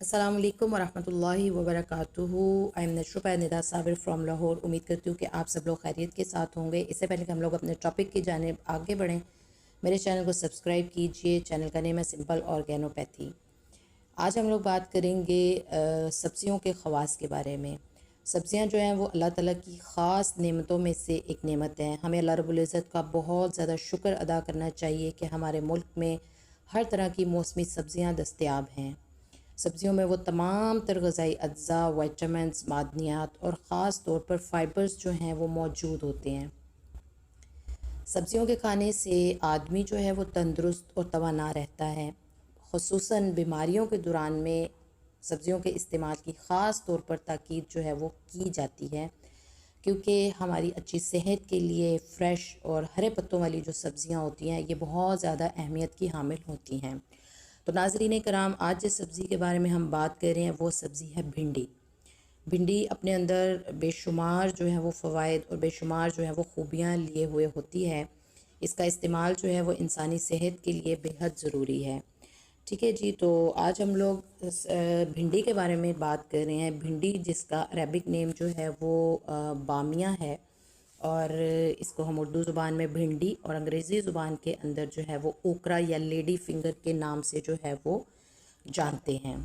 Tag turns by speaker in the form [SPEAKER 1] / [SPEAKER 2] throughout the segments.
[SPEAKER 1] अस्सलाम वालेकुम वरहमतुल्लाहि वबरकातुहू। I am Nashrupa Nida Sabir from Lahore. उम्मीद करती हूँ कि आप सब लोग खैरियत के साथ होंगे। इससे पहले कि हम लोग अपने टॉपिक की जानिब आगे बढ़ें, मेरे चैनल को सब्सक्राइब कीजिए। चैनल का नेम है सिंपल ऑर्गेनोपैथी। आज हम लोग बात करेंगे सब्ज़ियों के ख़वास के बारे में। सब्ज़ियाँ जो हैं वो अल्लाह ताला की ख़ास नेमतों में से एक नेमत हैं। हमें अल्लाह रब्बुल इज़्ज़त का बहुत ज़्यादा शुक्र अदा करना चाहिए कि हमारे मुल्क में हर तरह की मौसमी सब्ज़ियाँ दस्तयाब हैं। सब्जियों में वो तमाम तर ग़िज़ाई अज्जा, विटामिन्स, मादनियात और ख़ास तौर पर फ़ाइबर्स जो हैं वो मौजूद होते हैं। सब्जियों के खाने से आदमी जो है वो तंदुरुस्त और तवाना रहता है। ख़ुसूसन बीमारियों के दौरान में सब्जियों के इस्तेमाल की ख़ास तौर पर ताकीद जो है वो की जाती है, क्योंकि हमारी अच्छी सेहत के लिए फ़्रेश और हरे पत्तों वाली जो सब्ज़ियाँ होती हैं ये बहुत ज़्यादा अहमियत की हामिल होती हैं। तो नाज़रीन कराम, आज जिस सब्ज़ी के बारे में हम बात कर रहे हैं वो सब्ज़ी है भिंडी। भिंडी अपने अंदर बेशुमार जो है वो फ़वाइद और बेशुमार जो है वो ख़ूबियाँ लिए हुए होती है। इसका इस्तेमाल जो है वो इंसानी सेहत के लिए बेहद ज़रूरी है। ठीक है जी, तो आज हम लोग भिंडी के बारे में बात कर रहे हैं। भिंडी जिसका अरबिक नेम जो है वो बामिया है, और इसको हम उर्दू ज़ुबान में भिंडी और अंग्रेज़ी ज़ुबान के अंदर जो है वो ओकरा या लेडी फिंगर के नाम से जो है वो जानते हैं।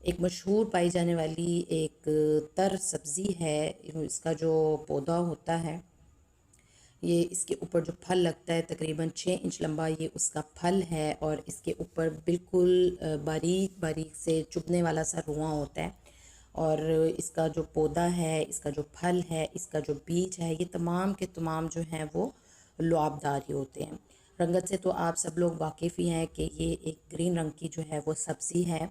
[SPEAKER 1] एक मशहूर पाई जाने वाली एक तर सब्ज़ी है। इसका जो पौधा होता है, ये इसके ऊपर जो फल लगता है तकरीबन 6 इंच लंबा ये उसका फल है, और इसके ऊपर बिल्कुल बारीक बारीक से चुभने वाला सा रुआं होता है। और इसका जो पौधा है, इसका जो फल है, इसका जो बीज है, ये तमाम के तमाम जो हैं वो लुआबदार ही होते हैं। रंगत से तो आप सब लोग वाकिफ़ ही हैं कि ये एक ग्रीन रंग की जो है वो सब्ज़ी है।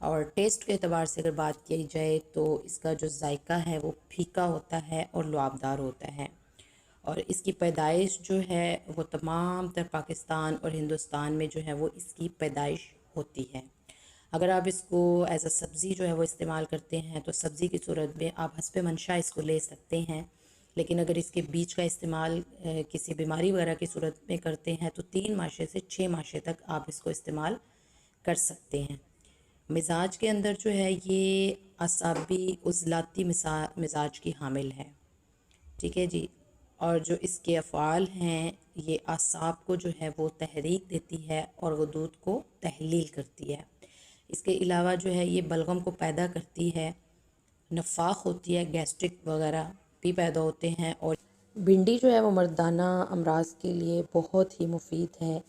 [SPEAKER 1] और टेस्ट के अतबार से अगर बात की जाए तो इसका जो जायका है वो फीका होता है और लुआबदार होता है। और इसकी पैदाइश जो है वो तमाम तर पाकिस्तान और हिंदुस्तान में जो है वो इसकी पैदाइश होती है। अगर आप इसको एज़ अ सब्ज़ी जो है वो इस्तेमाल करते हैं तो सब्ज़ी की सूरत में आप हस्ब मंशा इसको ले सकते हैं। लेकिन अगर इसके बीज का इस्तेमाल किसी बीमारी वगैरह की सूरत में करते हैं तो 3 माशे से 6 माशे तक आप इसको इस्तेमाल कर सकते हैं। मिजाज के अंदर जो है ये असाबी उज़लाती मिजाज की हामिल है। ठीक है जी। और जो इसके अफ़ाल हैं, ये आसाब को जो है वो तहरीक देती है और वदूद को तहलील करती है। इसके अलावा जो है ये बलगम को पैदा करती है, नफाख होती है, गैस्ट्रिक वगैरह भी पैदा होते हैं। और भिंडी जो है वो मर्दाना अमराज के लिए बहुत ही मुफीद है।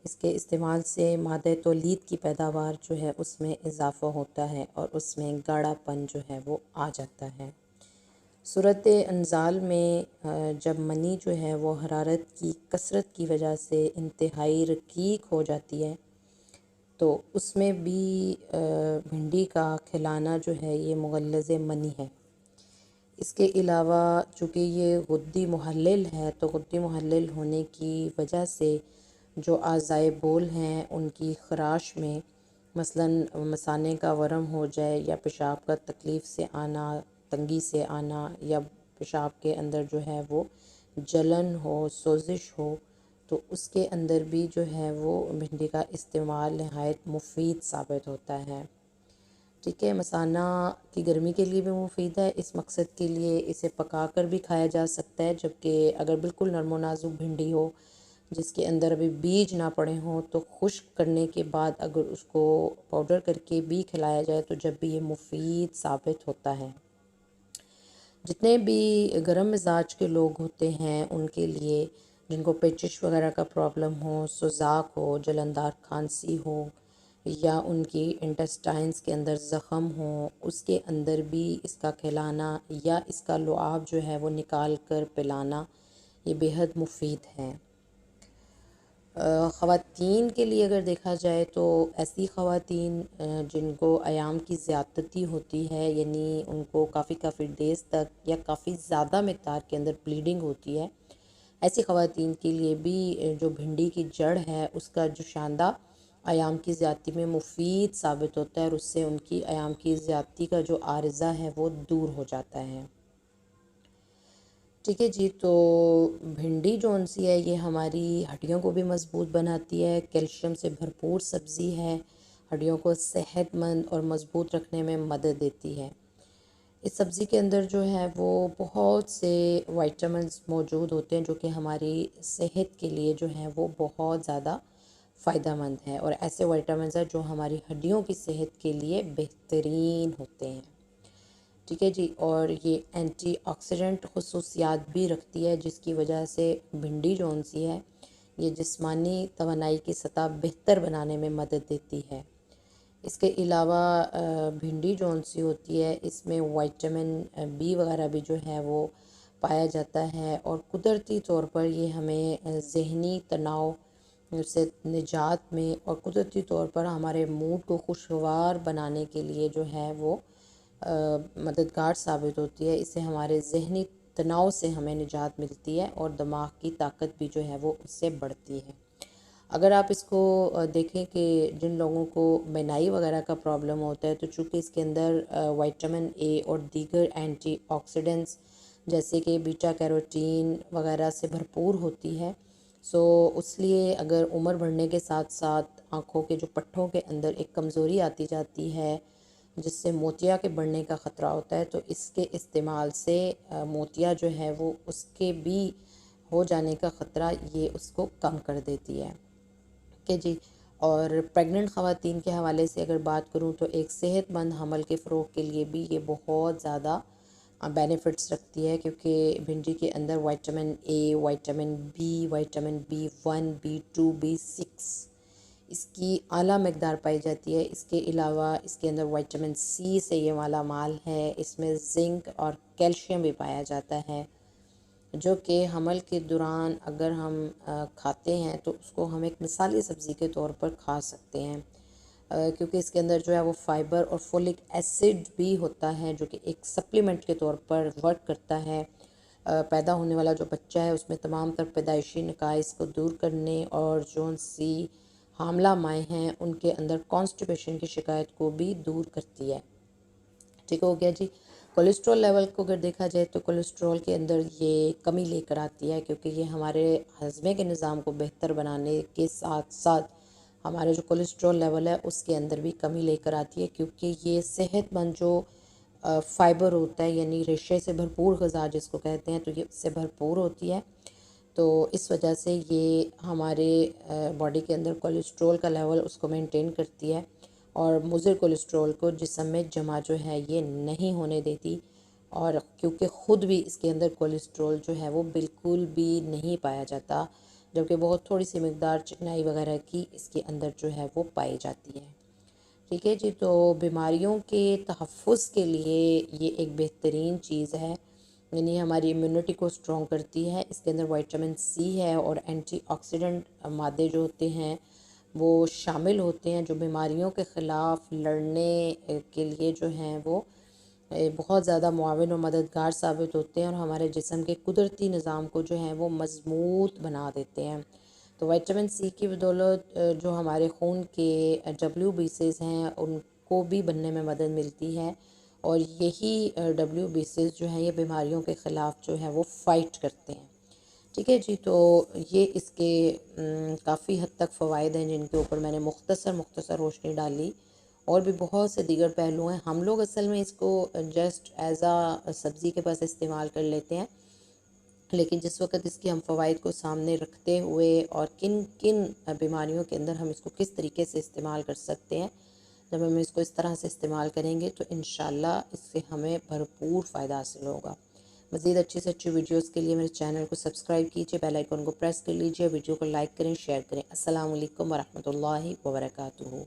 [SPEAKER 1] इसके इस्तेमाल से मादे तौलीद की पैदावार जो है उसमें इजाफ़ा होता है और उसमें गाढ़ापन जो है वो आ जाता है। सूरत अंजाल में जब मनी जो है वो हरारत की कसरत की वजह से इंतहाई रकीक हो जाती है तो उसमें भी भिंडी का खिलाना जो है ये मुग़ल्लिज़ मनी है। इसके अलावा चूँकि ये गुद्दी मुहल्लिल है तो गुद्दी मुहल्लिल होने की वजह से जो आज़ाए बोल हैं उनकी ख़राश में मसलन मसाने का वरम हो जाए या पेशाब का तकलीफ़ से आना, तंगी से आना, या पेशाब के अंदर जो है वो जलन हो, सोजिश हो, तो उसके अंदर भी जो है वो भिंडी का इस्तेमाल नहायत मुफीद साबित होता है। ठीक है, मसाना की गर्मी के लिए भी मुफीद है। इस मकसद के लिए इसे पका कर भी खाया जा सकता है, जबकि अगर बिल्कुल नरम नाजुक भिंडी हो जिसके अंदर अभी बीज ना पड़े हों तो खुश्क करने के बाद अगर उसको पाउडर करके भी खिलाया जाए तो जब भी ये मुफीद साबित होता है। जितने भी गर्म मिजाज के लोग होते हैं उनके लिए, जिनको पेचिश वगैरह का प्रॉब्लम हो, सुजाक हो, जलनदार खांसी हो, या उनकी इंटेस्टाइन्स के अंदर ज़ख़म हो, उसके अंदर भी इसका खिलाना या इसका लुआब जो है वो निकाल कर पिलाना ये बेहद मुफीद है। ख़वातीन के लिए अगर देखा जाए तो ऐसी ख़वातीन जिनको अयाम की ज़्यादती होती है, यानी उनको काफ़ी डेज़ तक या काफ़ी ज़्यादा मकदार के अंदर ब्लीडिंग होती है, ऐसी ख़वातीन के लिए भी जो भिंडी की जड़ है उसका जो शानदार अयाम की ज़्यादती में मुफीद साबित होता है और उससे उनकी अयाम की ज़्यादती का जो आर्ज़ा है वो दूर हो जाता है। ठीक है जी, तो भिंडी जौन सी है ये हमारी हड्डियों को भी मज़बूत बनाती है, कैल्शियम से भरपूर सब्ज़ी है। ہڈیوں کو صحت مند اور مضبوط رکھنے میں مدد دیتی ہے۔ اس سبزی کے اندر جو ہے وہ بہت سے وائٹامنز موجود ہوتے ہیں جو کہ ہماری صحت کے لیے جو ہیں وہ بہت زیادہ فائدہ مند ہیں، اور ایسے وائٹامنز ہیں جو ہماری ہڈیوں کی صحت کے لیے بہترین ہوتے ہیں۔ ٹھیک ہے جی، اور یہ اینٹی آکسیڈنٹ خصوصیات بھی رکھتی ہے، جس کی وجہ سے بھنڈی جون سی ہے یہ جسمانی توانائی کی سطح بہتر بنانے میں مدد دیتی ہے۔ اس کے علاوہ بھنڈی جون سی ہوتی ہے، اس میں وائٹامن بی وغیرہ بھی جو ہے وہ پایا جاتا ہے، اور قدرتی طور پر یہ ہمیں ذہنی تناؤ سے نجات میں اور قدرتی طور پر ہمارے موڈ کو خوشگوار بنانے کے لیے جو ہے وہ مددگار ثابت ہوتی ہے۔ اس سے ہمارے ذہنی تناؤ سے ہمیں نجات ملتی ہے اور دماغ کی طاقت بھی جو ہے وہ اس سے بڑھتی ہے۔ اگر آپ اس کو دیکھیں کہ جن لوگوں کو بینائی وغیرہ کا پرابلم ہوتا ہے، تو چونکہ اس کے اندر وائٹامن اے اور دیگر اینٹی آکسیڈنٹس جیسے کہ بیٹا کیروٹین وغیرہ سے بھرپور ہوتی ہے، سو اس لیے اگر عمر بڑھنے کے ساتھ ساتھ آنکھوں کے جو پٹھوں کے اندر ایک کمزوری آتی جاتی ہے جس سے موتیا کے بڑھنے کا خطرہ ہوتا ہے، تو اس کے استعمال سے موتیا جو ہے وہ اس کے بھی ہو جانے کا خطرہ یہ اس کو کم کر دیتی ہے کہ جی۔ اور پریگننٹ خواتین کے حوالے سے اگر بات کروں تو ایک صحت مند حمل کے فروغ کے لیے بھی یہ بہت زیادہ بینیفٹس رکھتی ہے، کیونکہ بھنڈی کے اندر vitamin A, vitamin B, vitamin B1، B2، B6 اس کی اعلیٰ مقدار پائی جاتی ہے۔ اس کے علاوہ اس کے اندر وائٹامن سی سے یہ مالا مال ہے، اس میں زنک اور کیلشیم بھی پایا جاتا ہے، جو کہ حمل کے دوران اگر ہم کھاتے ہیں تو اس کو ہم ایک مثالی سبزی کے طور پر کھا سکتے ہیں، کیونکہ اس کے اندر جو ہے وہ فائبر اور فولک ایسڈ بھی ہوتا ہے جو کہ ایک سپلیمنٹ کے طور پر ورک کرتا ہے۔ پیدا ہونے والا جو بچہ ہے اس میں تمام تر پیدائشی نقائص کو دور کرنے، اور جون سی حاملہ مائیں ہیں ان کے اندر کانسٹیپیشن کی شکایت کو بھی دور کرتی ہے۔ ٹھیک ہو گیا جی۔ کولیسٹرول لیول کو اگر دیکھا جائے تو کولیسٹرول کے اندر یہ کمی لے کر آتی ہے، کیونکہ یہ ہمارے ہضمے کے نظام کو بہتر بنانے کے ساتھ ساتھ ہمارے جو کولیسٹرول لیول ہے اس کے اندر بھی کمی لے کر آتی ہے، کیونکہ یہ صحت مند جو فائبر ہوتا ہے یعنی ریشے سے بھرپور غذا جس کو کہتے ہیں، تو یہ اس سے بھرپور ہوتی ہے، تو اس وجہ سے یہ ہمارے باڈی کے اندر کولیسٹرول کا لیول اس کو مینٹین کرتی ہے، اور مضر کولیسٹرول کو جسم میں جمع جو ہے یہ نہیں ہونے دیتی، اور کیونکہ خود بھی اس کے اندر کولیسٹرول جو ہے وہ بالکل بھی نہیں پایا جاتا، جبکہ بہت تھوڑی سی مقدار چکنائی وغیرہ کی اس کے اندر جو ہے وہ پائی جاتی ہے۔ ٹھیک ہے جی، تو بیماریوں کے تحفظ کے لیے یہ ایک بہترین چیز ہے، یعنی ہماری امیونٹی کو اسٹرانگ کرتی ہے۔ اس کے اندر وائٹامن سی ہے اور اینٹی آکسیڈنٹ مادے جو ہوتے ہیں وہ شامل ہوتے ہیں، جو بیماریوں کے خلاف لڑنے کے لیے جو ہیں وہ بہت زیادہ معاون و مددگار ثابت ہوتے ہیں، اور ہمارے جسم کے قدرتی نظام کو جو ہے وہ مضبوط بنا دیتے ہیں۔ تو وائٹامن سی کی بدولت جو ہمارے خون کے WBCs ہیں ان کو بھی بننے میں مدد ملتی ہے، اور یہی WBCs جو ہیں یہ بیماریوں کے خلاف جو ہے وہ فائٹ کرتے ہیں۔ ٹھیک ہے جی، تو یہ اس کے کافی حد تک فوائد ہیں جن کے اوپر میں نے مختصر روشنی ڈالی، اور بھی بہت سے دیگر پہلو ہیں۔ ہم لوگ اصل میں اس کو جسٹ ایز سبزی کے پاس استعمال کر لیتے ہیں، لیکن جس وقت اس کے ہم فوائد کو سامنے رکھتے ہوئے اور کن کن بیماریوں کے اندر ہم اس کو کس طریقے سے استعمال کر سکتے ہیں، جب ہم اس کو اس طرح سے استعمال کریں گے تو انشاءاللہ اس سے ہمیں بھرپور فائدہ حاصل ہوگا۔ مزید اچھی سے اچھی ویڈیوز کے لیے میرے چینل کو سبسکرائب کیجیے، بیل آئیکن کو پریس کر لیجیے، ویڈیو کو لائک کریں، شیئر کریں۔ السلام علیکم ورحمۃ اللہ وبرکاتہ۔